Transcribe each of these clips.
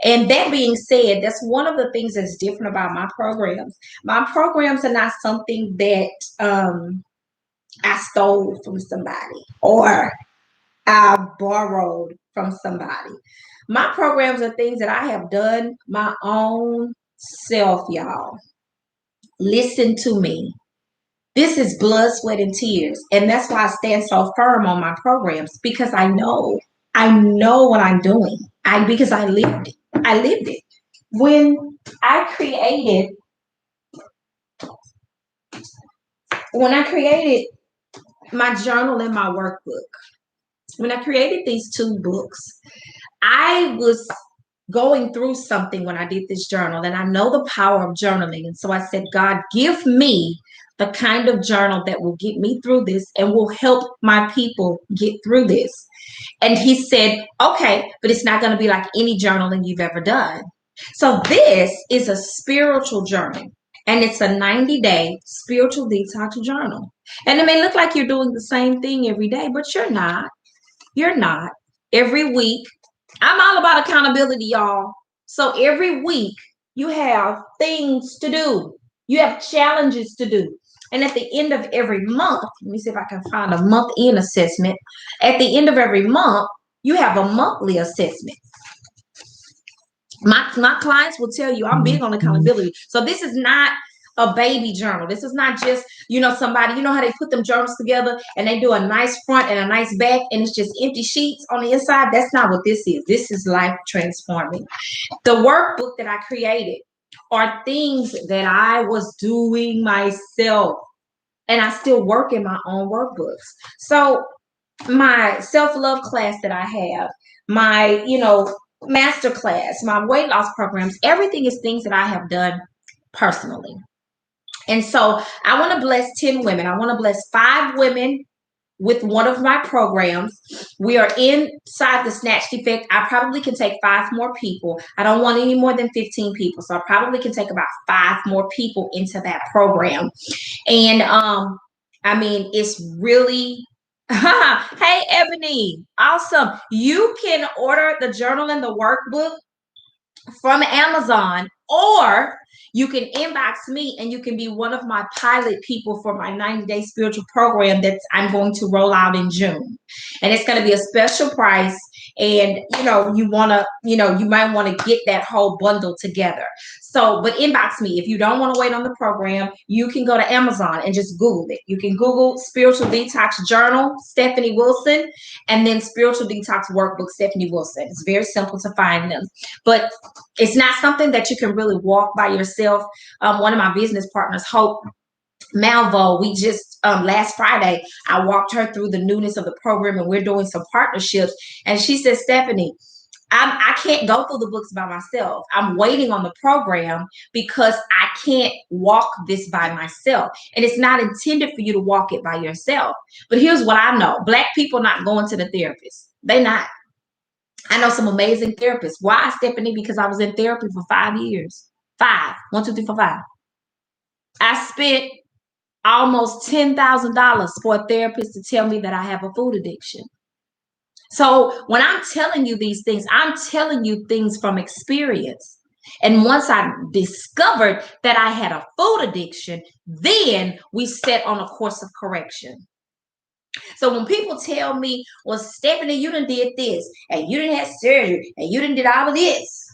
And that being said, that's one of the things that's different about my programs. My programs are not something that I stole from somebody or I borrowed from somebody. My programs are things that I have done my own self, y'all. Listen to me. This is blood, sweat, and tears. And that's why I stand so firm on my programs because I know what I'm doing. Because I lived it. I lived it. When I created, when I created my journal and my workbook, when I created these two books, I was going through something when I did this journal, and I know the power of journaling. And so I said, God, give me the kind of journal that will get me through this and will help my people get through this. And he said, okay, but it's not going to be like any journaling you've ever done. So this is a spiritual journal, and it's a 90-day spiritual detox journal. And it may look like you're doing the same thing every day, but you're not. You're not. Every week, I'm all about accountability, y'all. So every week, you have things to do, you have challenges to do. And at the end of every month, let me see if I can find a month end assessment. At the end of every month, you have a monthly assessment. My clients will tell you I'm big on accountability. So this is not a baby journal. This is not just, somebody, how they put them journals together and they do a nice front and a nice back and it's just empty sheets on the inside. That's not what this is. This is life transforming. The workbook that I created are things that I was doing myself, and I still work in my own workbooks. So my self-love class that I have, my, master class, my weight loss programs, everything is things that I have done personally. And so I want to bless 10 women. I want to bless 5 women with one of my programs. We are inside the Snatched Effect. I probably can take 5 more people. I don't want any more than 15 people. So I probably can take about 5 more people into that program. And it's really hey, Ebony, awesome. You can order the journal and the workbook from Amazon, or you can inbox me and you can be one of my pilot people for my 90-day spiritual program that I'm going to roll out in June. And it's going to be a special price. And, you might want to get that whole bundle together. So, but inbox me. If you don't want to wait on the program, you can go to Amazon and just Google it. You can Google Spiritual Detox Journal, Stephanie Wilson, and then Spiritual Detox Workbook, Stephanie Wilson. It's very simple to find them. But it's not something that you can really walk by yourself. One of my business partners, Hope Malvo, we just last Friday, I walked her through the newness of the program, and we're doing some partnerships. And she said, Stephanie, I can't go through the books by myself. I'm waiting on the program because I can't walk this by myself. And it's not intended for you to walk it by yourself. But here's what I know. Black people not going to the therapist. They not. I know some amazing therapists. Why, Stephanie? Because I was in therapy for 5 years. 5. 1, 2, 3, 4, 5. I spent almost $10,000 for a therapist to tell me that I have a food addiction. So when I'm telling you these things, I'm telling you things from experience. And once I discovered that I had a food addiction, then we set on a course of correction. So when people tell me, well, Stephanie, you done did this, and you done had surgery, and you done did all of this,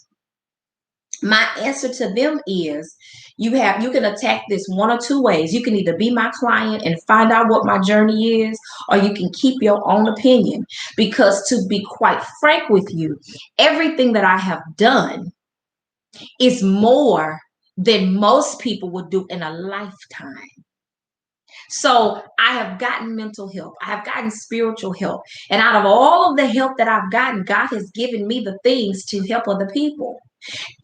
my answer to them is you can attack this one or two ways. You can either be my client and find out what my journey is, or you can keep your own opinion. Because to be quite frank with you, everything that I have done is more than most people would do in a lifetime. So I have gotten mental help. I have gotten spiritual help. And out of all of the help that I've gotten, God has given me the things to help other people.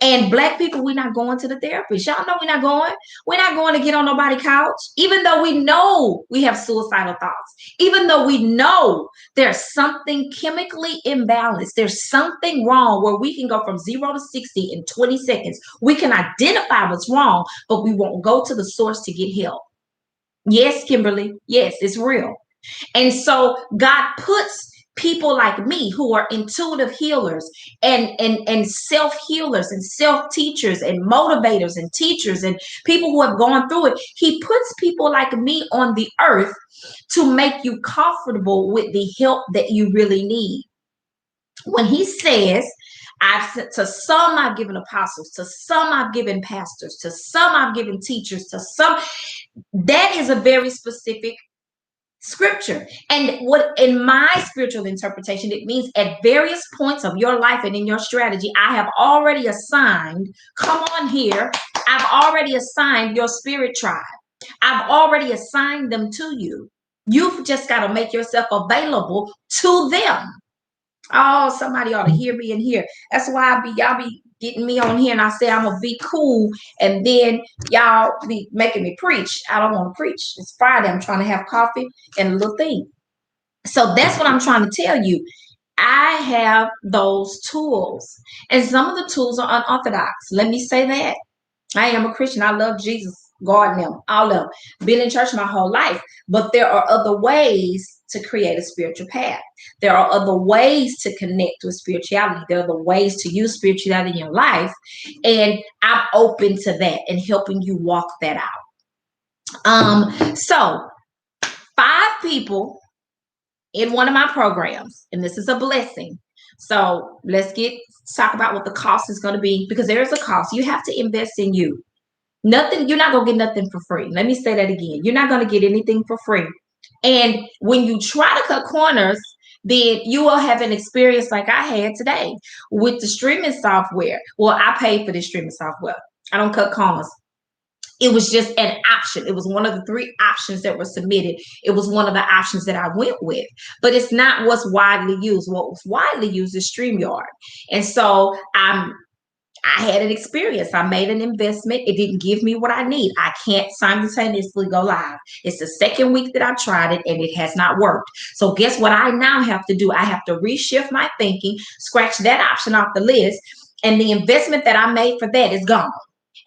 And Black people, we're not going to the therapist. Y'all know we're not going. We're not going to get on nobody's couch, even though we know we have suicidal thoughts, even though we know there's something chemically imbalanced. There's something wrong where we can go from 0 to 60 in 20 seconds. We can identify what's wrong, but we won't go to the source to get help. Yes, Kimberly. Yes, it's real. And so God puts people like me who are intuitive healers and self healers and self teachers and motivators and teachers and people who have gone through it. He puts people like me on the earth to make you comfortable with the help that you really need. When he says, to some I've given apostles, to some I've given pastors, to some I've given teachers, to some, that is a very specific scripture. And what in my spiritual interpretation, it means at various points of your life and in your strategy, I have already assigned, come on here, I've already assigned your spirit tribe. I've already assigned them to you. You've just got to make yourself available to them. Oh, somebody ought to hear me in here. That's why y'all be getting me on here and I say I'm gonna be cool, and then y'all be making me preach. I don't want to preach. It's Friday. I'm trying to have coffee and a little thing. So that's what I'm trying to tell you. I have those tools, and some of the tools are unorthodox. Let me say that. I am a Christian. I love Jesus, God, and them, all of them. Been in church my whole life. But there are other ways to create a spiritual path. There are other ways to connect with spirituality. There are other ways to use spirituality in your life. And I'm open to that and helping you walk that out. So 5 people in one of my programs, and this is a blessing. So let's talk about what the cost is going to be, because there is a cost. You have to invest in you. Nothing, you're not going to get nothing for free. Let me say that again. You're not going to get anything for free. And when you try to cut corners, then you will have an experience like I had today with the streaming software. Well, I paid for the streaming software. I don't cut corners. It was just an option. It was one of the 3 options that were submitted. It was one of the options that I went with, but it's not what's widely used. What was widely used is StreamYard. And so I had an experience. I made an investment. It didn't give me what I need. I can't simultaneously go live. It's the second week that I tried it and it has not worked. So guess what I now have to do? I have to reshift my thinking, scratch that option off the list, and the investment that I made for that is gone.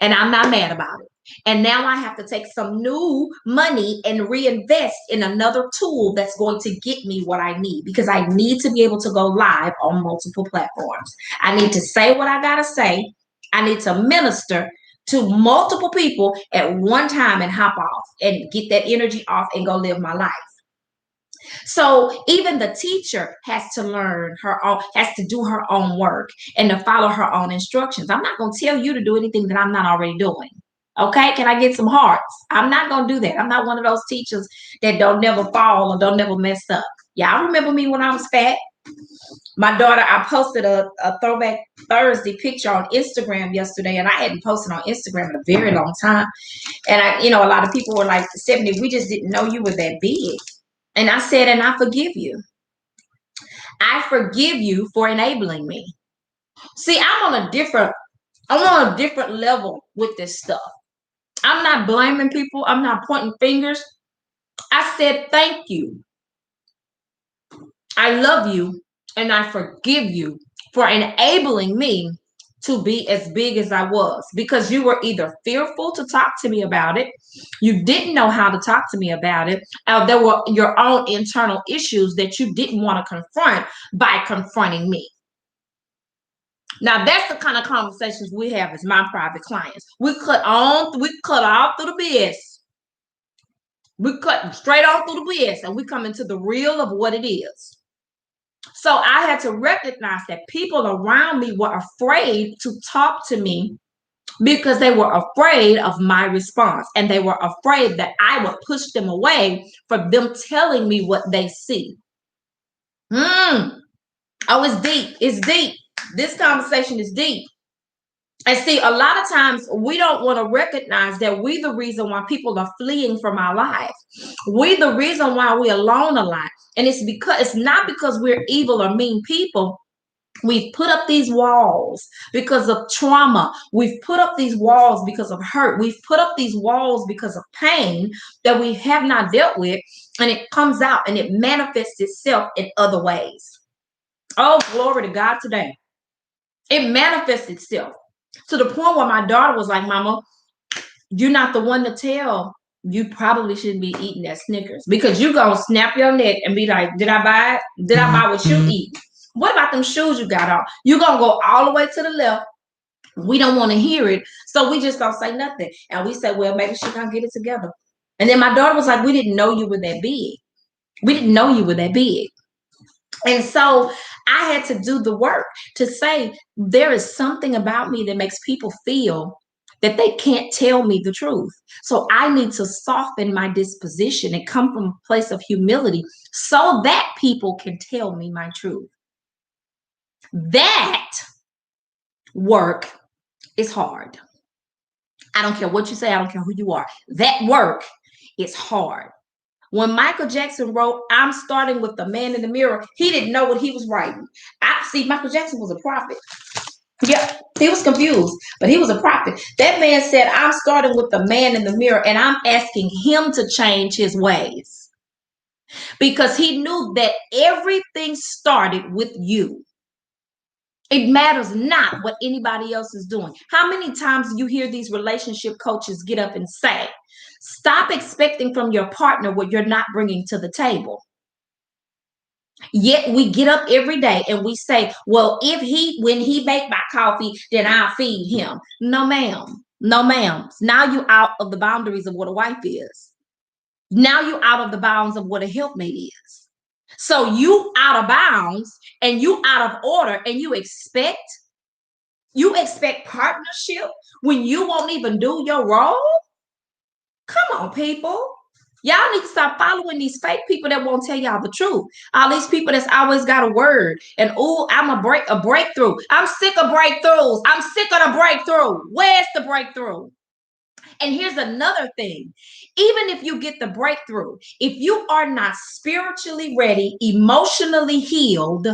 And I'm not mad about it. And now I have to take some new money and reinvest in another tool that's going to get me what I need, because I need to be able to go live on multiple platforms. I need to say what I got to say. I need to minister to multiple people at one time and hop off and get that energy off and go live my life. So even the teacher has to learn her own, has to do her own work and to follow her own instructions. I'm not going to tell you to do anything that I'm not already doing. Okay, can I get some hearts? I'm not going to do that. I'm not one of those teachers that don't never fall or don't never mess up. Y'all remember me when I was fat? My daughter, I posted a throwback Thursday picture on Instagram yesterday, and I hadn't posted on Instagram in a very long time. And a lot of people were like, Stephanie, we just didn't know you were that big. And I said, and I forgive you. I forgive you for enabling me. See, I'm on a different level with this stuff. I'm not blaming people. I'm not pointing fingers. I said, thank you. I love you and I forgive you for enabling me to be as big as I was, because you were either fearful to talk to me about it, you didn't know how to talk to me about it, or there were your own internal issues that you didn't want to confront by confronting me. Now that's the kind of conversations we have as my private clients. We cut all through the BS. We cut straight on through the BS and we come into the real of what it is. So I had to recognize that people around me were afraid to talk to me because they were afraid of my response, and they were afraid that I would push them away from them telling me what they see. Oh, it's deep. It's deep. This conversation is deep. And see, a lot of times we don't want to recognize that we the reason why people are fleeing from our lives. We the reason why we're alone a lot. And it's not because we're evil or mean people. We've put up these walls because of trauma. We've put up these walls because of hurt. We've put up these walls because of pain that we have not dealt with. And it comes out and it manifests itself in other ways. Oh, glory to God today. It manifests itself to the point where my daughter was like, Mama, you're not the one to tell you probably shouldn't be eating that Snickers because you're going to snap your neck and be like, did I buy it? Did I buy what you eat? What about them shoes you got on? You're going to go all the way to the left. We don't want to hear it. So we just don't say nothing. And we say, well, maybe she going to get it together. And then my daughter was like, we didn't know you were that big. We didn't know you were that big. And so I had to do the work to say, there is something about me that makes people feel that they can't tell me the truth. So I need to soften my disposition and come from a place of humility so that people can tell me my truth. That work is hard. I don't care what you say. I don't care who you are. That work is hard. When Michael Jackson wrote, I'm starting with the man in the mirror, he didn't know what he was writing. I see Michael Jackson was a prophet. Yeah, he was confused, but he was a prophet. That man said, I'm starting with the man in the mirror and I'm asking him to change his ways. Because he knew that everything started with you. It matters not what anybody else is doing. How many times do you hear these relationship coaches get up and say, stop expecting from your partner what you're not bringing to the table? Yet we get up every day and we say, well, when he make my coffee, then I'll feed him. No, ma'am. No, ma'am. Now you're out of the boundaries of what a wife is. Now you're out of the bounds of what a helpmate is. So you out of bounds and you out of order and you expect partnership when you won't even do your role? Come on, people. Y'all need to stop following these fake people that won't tell y'all the truth. All these people that's always got a word. And I'm a breakthrough. I'm sick of breakthroughs. I'm sick of the breakthrough. Where's the breakthrough? And here's another thing. Even if you get the breakthrough, if you are not spiritually ready, emotionally healed,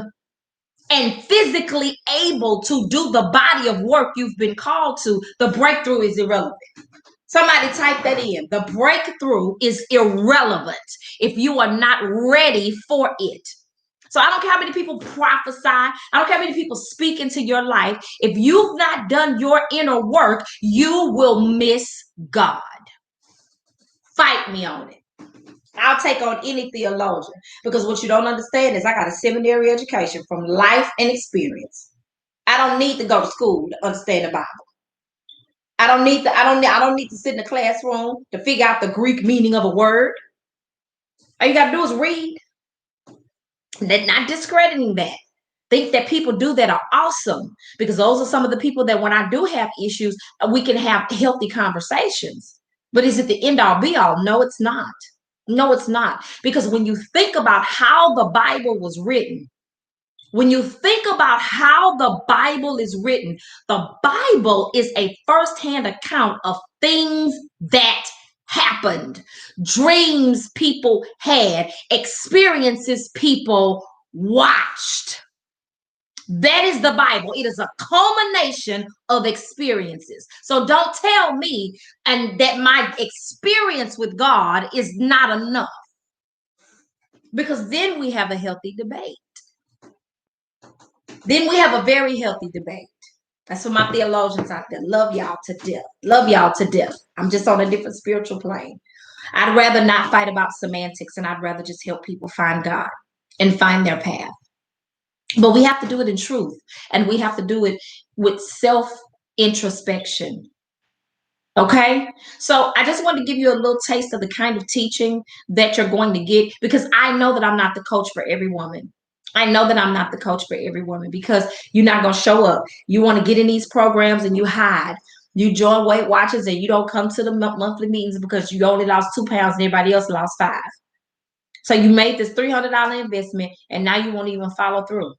and physically able to do the body of work you've been called to, the breakthrough is irrelevant. Somebody type that in. The breakthrough is irrelevant if you are not ready for it. So I don't care how many people prophesy. I don't care how many people speak into your life. If you've not done your inner work, you will miss God. Fight me on it. I'll take on any theologian because what you don't understand is I got a seminary education from life and experience. I don't need to go to school to understand the Bible. I don't need to sit in the classroom to figure out the Greek meaning of a word. All you gotta do is read. They're not discrediting that. Think that people do that are awesome because those are some of the people that when I do have issues, we can have healthy conversations. But is it the end all be all? No, it's not. No, it's not. Because when you think about how the Bible was written, when you think about how the Bible is written, the Bible is a firsthand account of things that happened, dreams people had, experiences people watched. That is the Bible. It is a culmination of experiences. So don't tell me and that my experience with God is not enough. Because then we have a healthy debate. Then we have a very healthy debate. That's for my theologians out there. Love y'all to death. Love y'all to death. I'm just on a different spiritual plane. I'd rather not fight about semantics and I'd rather just help people find God and find their path. But we have to do it in truth and we have to do it with self-introspection. Okay, so I just want to give you a little taste of the kind of teaching that you're going to get because I know that I'm not the coach for every woman. I know that I'm not the coach for every woman because you're not going to show up. You want to get in these programs and you hide. You join Weight Watchers and you don't come to the monthly meetings because you only lost 2 pounds and everybody else lost 5. So you made this $300 investment and now you won't even follow through.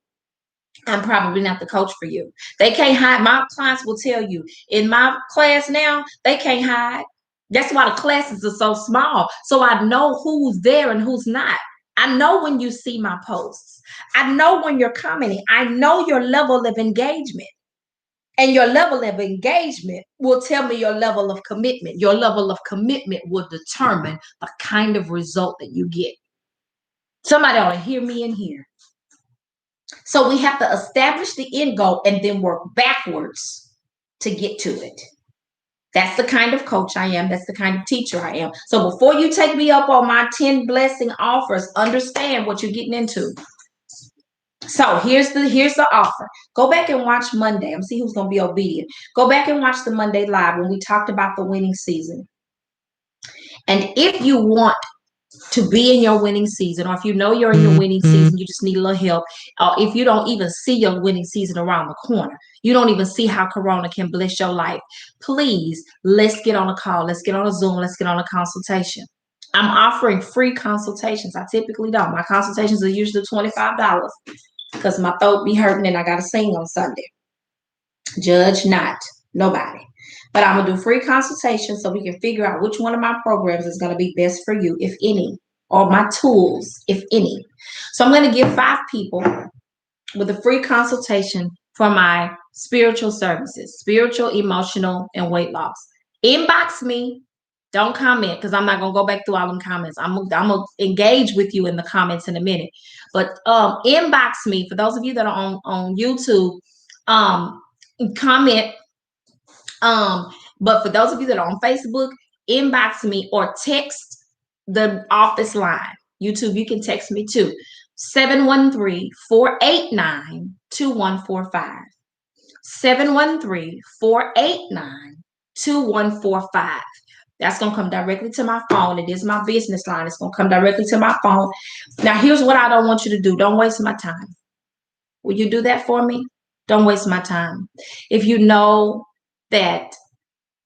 I'm probably not the coach for you. They can't hide. My clients will tell you in my class now, they can't hide. That's why the classes are so small. So I know who's there and who's not. I know when you see my posts. I know when you're commenting. I know your level of engagement. And your level of engagement will tell me your level of commitment. Your level of commitment will determine the kind of result that you get. Somebody ought to hear me in here. So we have to establish the end goal and then work backwards to get to it. That's the kind of coach I am. That's the kind of teacher I am. So before you take me up on my 10 blessing offers, understand what you're getting into. So here's the offer. Go back and watch Monday. I'm see who's gonna be obedient. Go back and watch the Monday live when we talked about the winning season. And if you want to be in your winning season, or if you know you're in your winning season, you just need a little help, or if you don't even see your winning season around the corner, you don't even see how Corona can bless your life, please, let's get on a call, let's get on a Zoom, let's get on a consultation. I'm offering free consultations. I typically don't. My consultations are usually $25 because my throat be hurting and I got to sing on Sunday. Judge not, nobody. But I'm going to do free consultations so we can figure out which one of my programs is going to be best for you, if any, or my tools, if any. So I'm going to give 5 people with a free consultation for my spiritual services, spiritual, emotional, and weight loss. Inbox me. Don't comment because I'm not going to go back through all them comments. I'm going to engage with you in the comments in a minute. But inbox me. For those of you that are on YouTube, comment. But for those of you that are on Facebook, inbox me or text the office line. YouTube, you can text me too. 713-489-2145. 713-489-2145. That's going to come directly to my phone. It is my business line. It's going to come directly to my phone. Now, here's what I don't want you to do. Don't waste my time. Will you do that for me? Don't waste my time. If you know that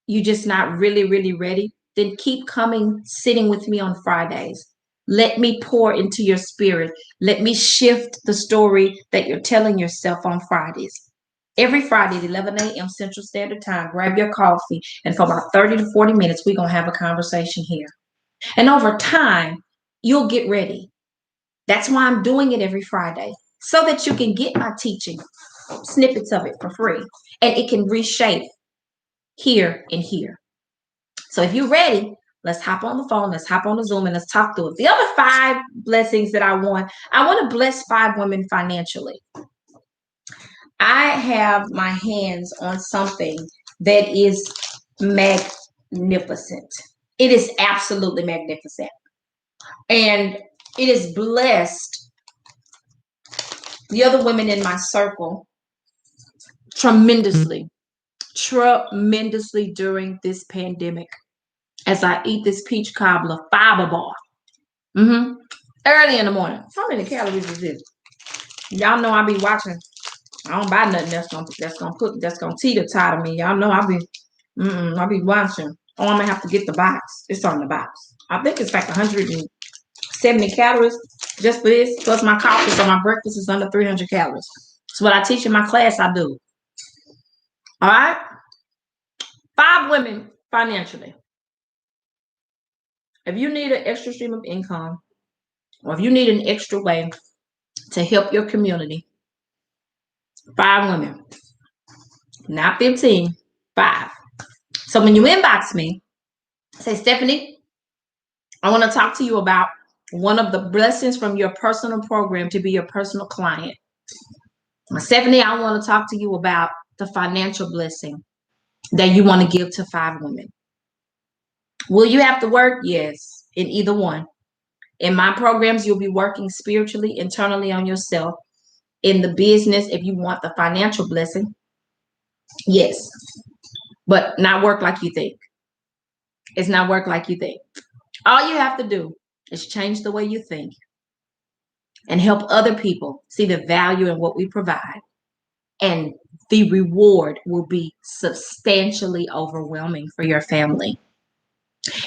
you're just not really, really ready, then keep coming, sitting with me on Fridays. Let me pour into your spirit. Let me shift the story that you're telling yourself on Fridays. Every Friday at 11 a.m. Central Standard Time, grab your coffee, and for about 30 to 40 minutes, we're going to have a conversation here. And over time, you'll get ready. That's why I'm doing it every Friday, so that you can get my teaching, snippets of it for free, and it can reshape here and here. So if you're ready, let's hop on the phone, let's hop on the Zoom, and let's talk through it. The other 5 blessings that I want to bless 5 women financially. I have my hands on something that is magnificent. It is absolutely magnificent. And it has blessed the other women in my circle tremendously during this pandemic. As I eat this peach cobbler fiber bar. Early in the morning. How many calories is this? Y'all know I be watching. I don't buy nothing that's gonna teeter-totter me. Y'all know I be watching. Oh, I'm gonna have to get the box. It's on the box. I think it's like 170 calories just for this, plus my coffee. So my breakfast is under 300 calories. It's what I teach in my class. I do. All right. 5 women financially. If you need an extra stream of income, or if you need an extra way to help your community, 5 women, not 15, 5. So when you inbox me, say, Stephanie, I want to talk to you about one of the blessings from your personal program to be your personal client. Stephanie, I want to talk to you about the financial blessing that you want to give to 5 women. Will you have to work? Yes, in either one. In my programs, you'll be working spiritually, internally on yourself. In the business, if you want the financial blessing, yes, but not work like you think. It's not work like you think. All you have to do is change the way you think and help other people see the value in what we provide. And the reward will be substantially overwhelming for your family.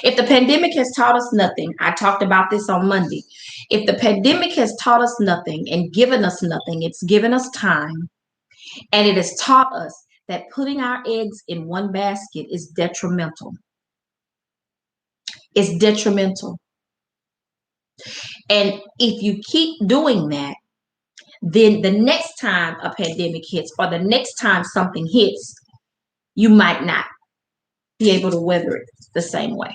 If the pandemic has taught us nothing, I talked about this on Monday. If the pandemic has taught us nothing and given us nothing, it's given us time. And it has taught us that putting our eggs in one basket is detrimental. It's detrimental. And if you keep doing that, then the next time a pandemic hits or the next time something hits, you might not be able to weather it the same way.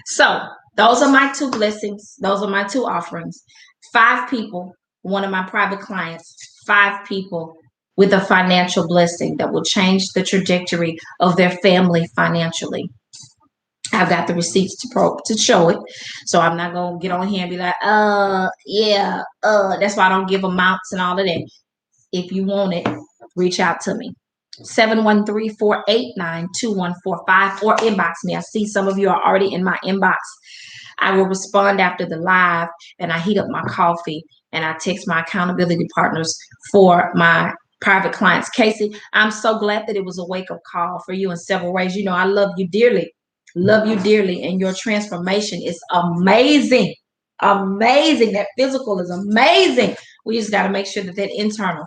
So those are my 2 blessings. Those are my 2 offerings. 5 people, one of my private clients, 5 people with a financial blessing that will change the trajectory of their family financially. I've got the receipts to show it. So I'm not gonna get on here and be like, yeah, that's why I don't give amounts and all of that. If you want it, reach out to me. 713-489-2145 or inbox me. I see some of you are already in my inbox. I will respond after the live, and I heat up my coffee and I text my accountability partners for my private clients. Casey, I'm so glad that it was a wake-up call for you in several ways. You know, I love you dearly. Love you dearly, and your transformation is amazing. Amazing. That physical is amazing. We just got to make sure that that internal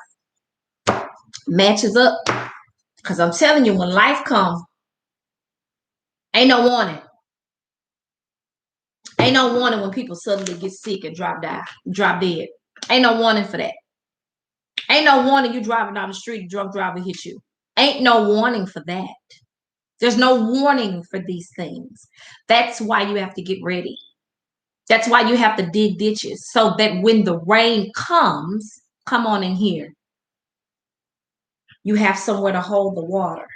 matches up. Because I'm telling you, when life comes, ain't no warning. Ain't no warning when people suddenly get sick and drop dead. Ain't no warning for that. Ain't no warning you driving down the street, a drunk driver hit you. Ain't no warning for that. There's no warning for these things. That's why you have to get ready. That's why you have to dig ditches so that when the rain comes, come on in here, you have somewhere to hold the water.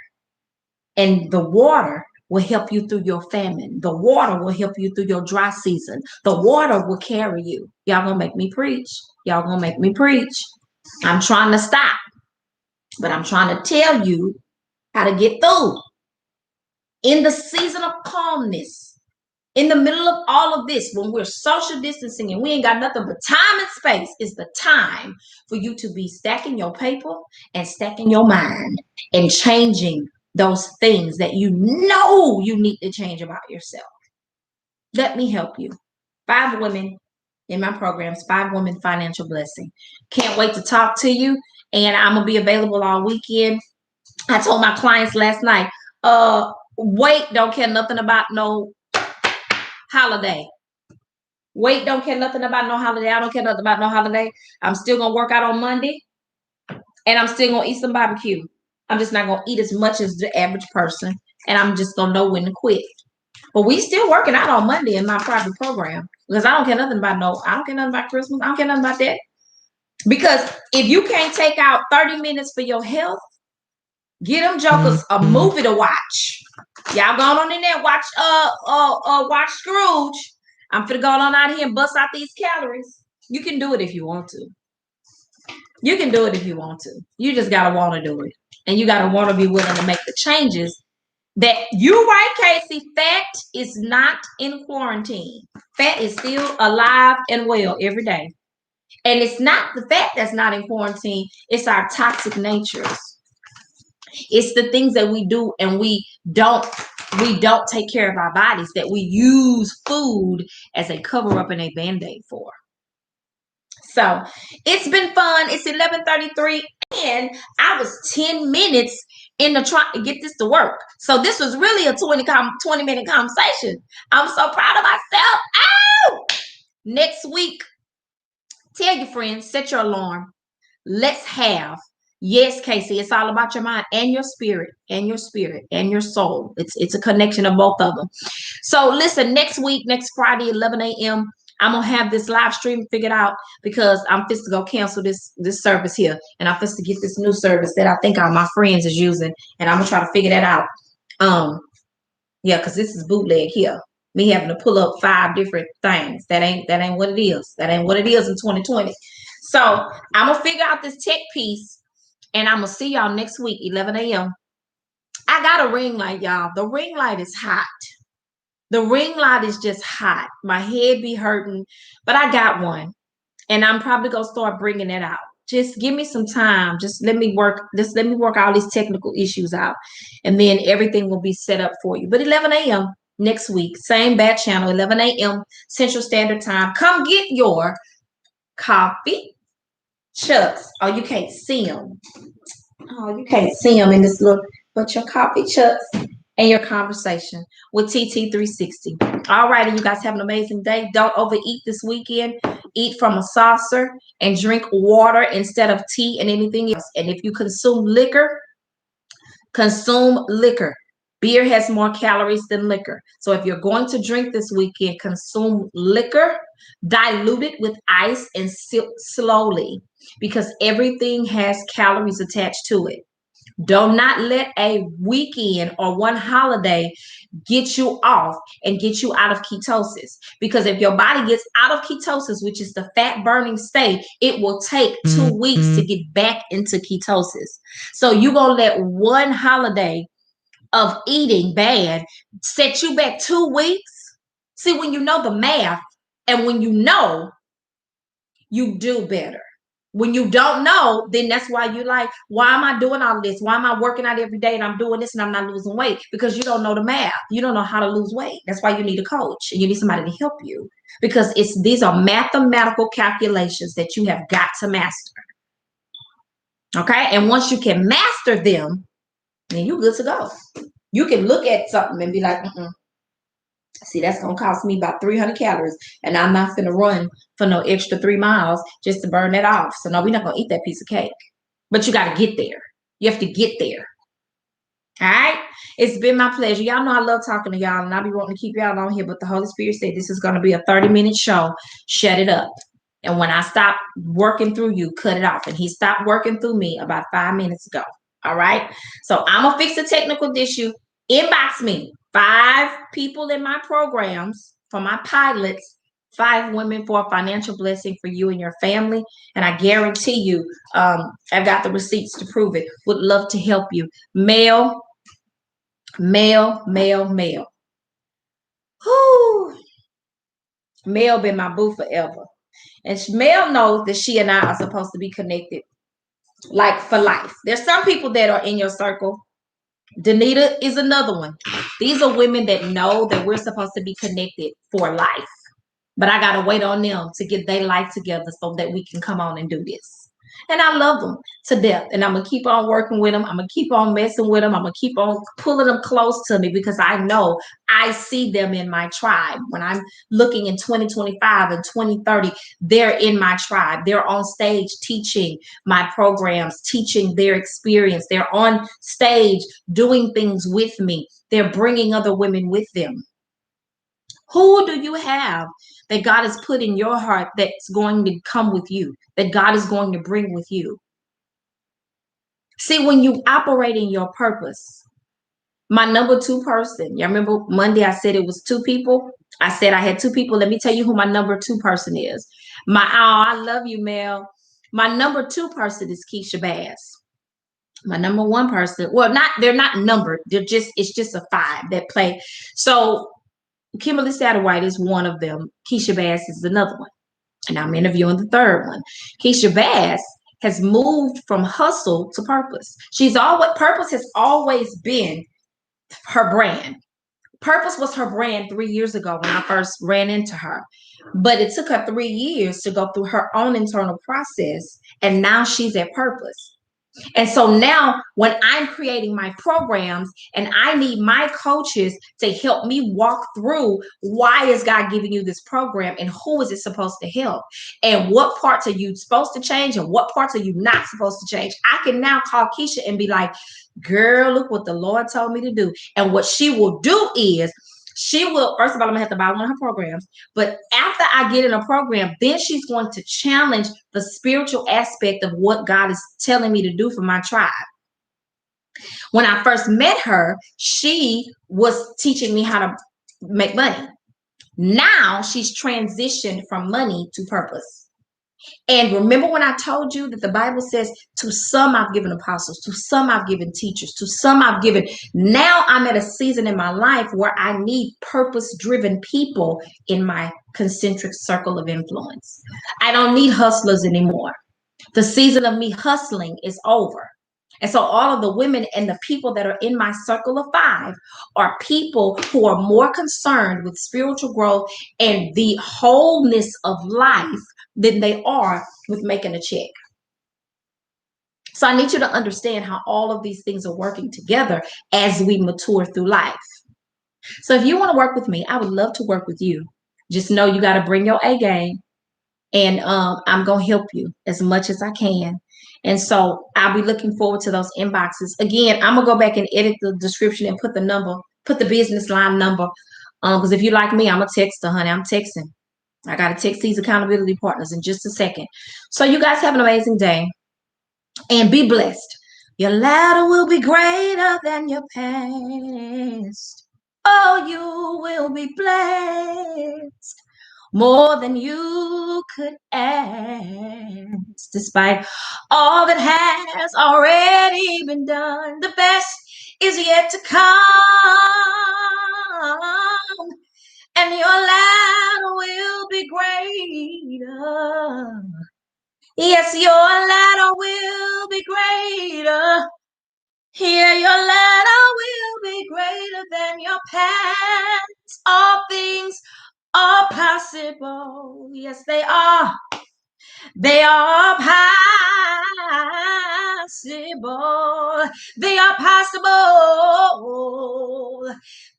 And the water will help you through your famine. The water will help you through your dry season. The water will carry you. Y'all gonna make me preach. Y'all gonna make me preach. I'm trying to stop, but I'm trying to tell you how to get through. In the season of calmness, in the middle of all of this, when we're social distancing and we ain't got nothing but time and space, is the time for you to be stacking your paper and stacking your mind and changing those things that you know you need to change about yourself. Let me help you. 5 women in my programs, 5 women financial blessing. Can't wait to talk to you, and I'm gonna be available all weekend. I told my clients last night, weight don't care nothing about no holiday. Weight don't care nothing about no holiday. I don't care nothing about no holiday. I'm still gonna work out on Monday, and I'm still gonna eat some barbecue. I'm just not gonna eat as much as the average person, and I'm just gonna know when to quit. But we still working out on Monday in my private program because I don't care nothing about Christmas. I don't care nothing about that. Because if you can't take out 30 minutes for your health, get them jokers a movie to watch. Y'all going on in there, watch Scrooge. I'm finna go on out here and bust out these calories. You can do it if you want to. You can do it if you want to. You just gotta want to do it. And you gotta want to be willing to make the changes that you're right, Casey. Fat is not in quarantine. Fat is still alive and well every day. And it's not the fat that's not in quarantine, it's our toxic natures. It's the things that we do and we don't take care of our bodies, that we use food as a cover up and a band-aid for. So it's been fun. It's 11:33 and I was 10 minutes in the trying to get this to work. So this was really a 20-minute conversation. I'm so proud of myself. Ow! Next week, tell your friends, set your alarm. Let's have, yes, Casey, it's all about your mind and your spirit and your spirit and your soul. It's a connection of both of them. So listen, next week, next Friday, 11 a.m., I'm gonna have this live stream figured out because I'm just to go cancel this service here, and I'm just to get this new service that I think all my friends is using, and I'm gonna try to figure that out. Yeah, because this is bootleg here. Me having to pull up 5 different things. That ain't what it is. That ain't what it is in 2020. So I'm gonna figure out this tech piece, and I'm gonna see y'all next week, 11 a.m. I got a ring light, y'all. The ring light is hot. The ring light is just hot. My head be hurting, but I got one, and I'm probably gonna start bringing it out. Just give me some time. Just let me work. Just let me work all these technical issues out, and then everything will be set up for you. But 11 a.m. next week, same bat channel, 11 a.m. Central Standard Time. Come get your coffee, chucks. Oh, you can't see them. Oh, you can't see them in this little, but your coffee, chucks, and your conversation with TT360. All right, and you guys have an amazing day. Don't overeat this weekend. Eat from a saucer and drink water instead of tea and anything else. And if you consume liquor, consume liquor Beer has more calories than liquor. So if you're going to drink this weekend, consume liquor, dilute it with ice, and sip slowly, because everything has calories attached to it. Do not let a weekend or one holiday get you off and get you out of ketosis. Because if your body gets out of ketosis, which is the fat burning state, it will take 2 weeks to get back into ketosis. So you're going to let one holiday of eating bad set you back 2 weeks. See, when you know the math and when you know, you do better. When you don't know, then that's why you like, why am I doing all this? Why am I working out every day and I'm doing this and I'm not losing weight? Because you don't know the math. You don't know how to lose weight. That's why you need a coach and you need somebody to help you, because these are mathematical calculations that you have got to master. Okay. And once you can master them, then you're good to go. You can look at something and be like, see, that's going to cost me about 300 calories. And I'm not going to run for no extra 3 miles just to burn that off. So, no, we're not going to eat that piece of cake. But you got to get there. You have to get there. All right? It's been my pleasure. Y'all know I love talking to y'all, and I'll be wanting to keep y'all on here. But the Holy Spirit said this is going to be a 30-minute show. Shut it up. And when I stop working through you, cut it off. And he stopped working through me about 5 minutes ago. All right? So I'm going to fix the technical issue. Inbox me. 5 people in my programs for my pilots, 5 women for a financial blessing for you and your family. And I guarantee you, I've got the receipts to prove it. Would love to help you. Mail. Mel been my boo forever. And Mel knows that she and I are supposed to be connected, like for life. There's some people that are in your circle. Danita is another one. These are women that know that we're supposed to be connected for life. But I got to wait on them to get their life together so that we can come on and do this. And I love them to death. And I'm going to keep on working with them. I'm going to keep on messing with them. I'm going to keep on pulling them close to me, because I know I see them in my tribe. When I'm looking in 2025 and 2030, they're in my tribe. They're on stage teaching my programs, teaching their experience. They're on stage doing things with me. They're bringing other women with them. Who do you have that God has put in your heart that's going to come with you, that God is going to bring with you? See, when you operate in your purpose, my number 2 person, y'all remember Monday I said it was 2 people? I said I had 2 people. Let me tell you who my number 2 person is. I love you, Mel. My number 2 person is Keisha Bass. My number 1 person, well, they're not numbered. It's just a 5 that play. So Kimberly Satterwhite is one of them. Keisha Bass is another one. And I'm interviewing the 3rd one. Keisha Bass has moved from hustle to purpose. Purpose has always been her brand. Purpose was her brand 3 years ago when I first ran into her. But it took her 3 years to go through her own internal process. And now she's at purpose. And so now when I'm creating my programs and I need my coaches to help me walk through, why is God giving you this program and who is it supposed to help? And what parts are you supposed to change and what parts are you not supposed to change? I can now call Keisha and be like, girl, look what the Lord told me to do. And what she will do is, she will, first of all, I'm gonna have to buy one of her programs. But after I get in a program, then she's going to challenge the spiritual aspect of what God is telling me to do for my tribe. When I first met her, she was teaching me how to make money. Now she's transitioned from money to purpose. And remember when I told you that the Bible says, to some I've given apostles, to some I've given teachers, to some I've given. Now I'm at a season in my life where I need purpose-driven people in my concentric circle of influence. I don't need hustlers anymore. The season of me hustling is over. And so all of the women and the people that are in my circle of 5 are people who are more concerned with spiritual growth and the wholeness of life than they are with making a check. So I need you to understand how all of these things are working together as we mature through life. So if you want to work with me, I would love to work with you. Just know you got to bring your A game, and I'm going to help you as much as I can. And so I'll be looking forward to those inboxes. Again, I'm gonna go back and edit the description and put the number, put the business line number. Because if you like me, I'm a texter, honey. I'm texting. I gotta text these accountability partners in just a second. So you guys have an amazing day and be blessed. Your latter will be greater than your past. Oh, you will be blessed more than you could ask. Despite all that has already been done, the best is yet to come, and your latter will be greater. Yes, your latter will be greater. Here, your latter will be greater than your past. All things are possible. Yes, they are. They are possible. They are possible.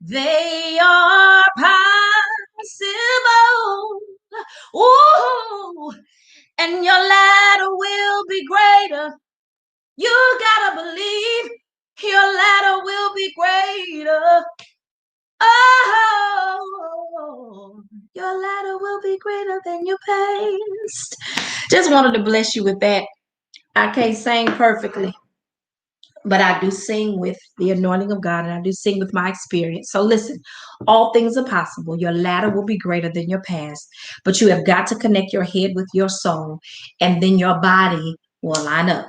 They are possible. Ooh, and your ladder will be greater. You gotta believe your ladder will be greater. Oh, your ladder will be greater than your past. Just wanted to bless you with that. I can't sing perfectly, but I do sing with the anointing of God, and I do sing with my experience. So listen, all things are possible. Your ladder will be greater than your past, but you have got to connect your head with your soul, and then your body will line up.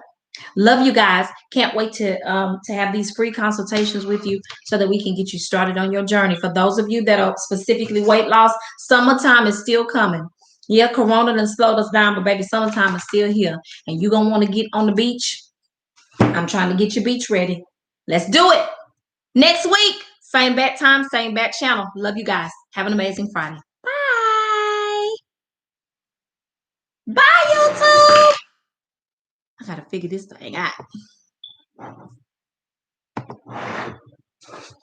Love you guys. Can't wait to have these free consultations with you so that we can get you started on your journey. For those of you that are specifically weight loss, summertime is still coming. Yeah, Corona done slowed us down, but baby, summertime is still here. And you're gonna want to get on the beach. I'm trying to get your beach ready. Let's do it. Next week, same bat time, same bat channel. Love you guys. Have an amazing Friday. Bye. Bye, YouTube. I gotta figure this thing out.